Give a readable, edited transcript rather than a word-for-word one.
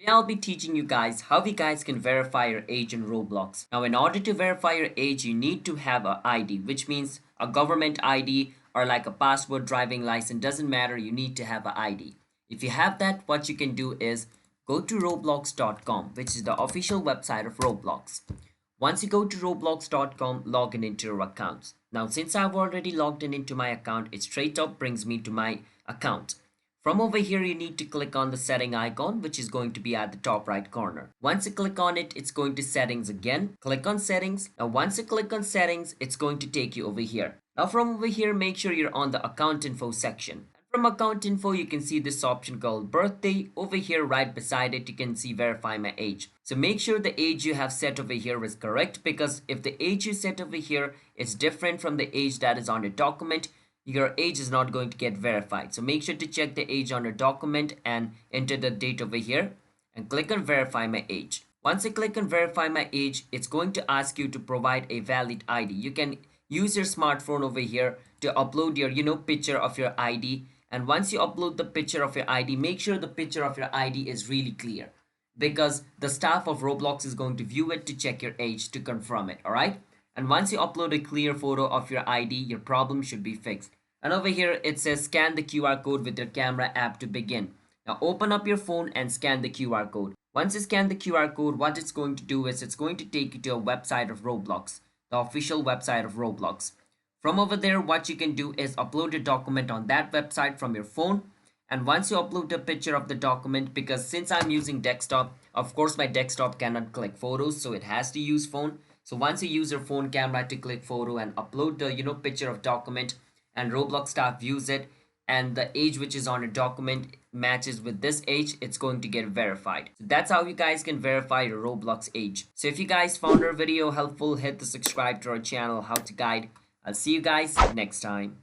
I'll be teaching you guys how you guys can verify your age in Roblox. Now, in order to verify your age, you need to have a ID, which means a government ID or like a passport, driving license, doesn't matter, you need to have a ID. If you have that, what you can do is go to roblox.com, which is the official website of Roblox. Once you go to roblox.com, log in into your accounts. Now, since I've already logged in into my account, it straight up brings me to my account. From over here, you need to click on the setting icon, which is going to be at the top right corner. Once you click on it, it's going to settings again. Click on settings. Now, once you click on settings, it's going to take you over here. Now, from over here, make sure you're on the account info section. From account info, you can see this option called birthday. Over here, right beside it, you can see verify my age. So make sure the age you have set over here is correct, because if the age you set over here is different from the age that is on your document, your age is not going to get verified. So make sure to check the age on your document and enter the date over here and click on verify my age. Once you click on verify my age, it's going to ask you to provide a valid ID. You can use your smartphone over here to upload your picture of your ID. And once you upload the picture of your ID, make sure the picture of your ID is really clear, because the staff of Roblox is going to view it to check your age to confirm it. All right. And once you upload a clear photo of your ID, your problem should be fixed. And over here, it says scan the QR code with your camera app to begin. Now open up your phone and scan the QR code. Once you scan the QR code, what it's going to do is it's going to take you to a website of Roblox, the official website of Roblox. From over there, what you can do is upload a document on that website from your phone. And once you upload a picture of the document, because since I'm using desktop, of course my desktop cannot click photos, so it has to use phone. So once you use your phone camera to click photo and upload the picture of document, and Roblox staff views it, and the age which is on your document matches with this age, it's going to get verified. So that's how you guys can verify your Roblox age. So if you guys found our video helpful, hit the subscribe to our channel, How to Guide. I'll see you guys next time.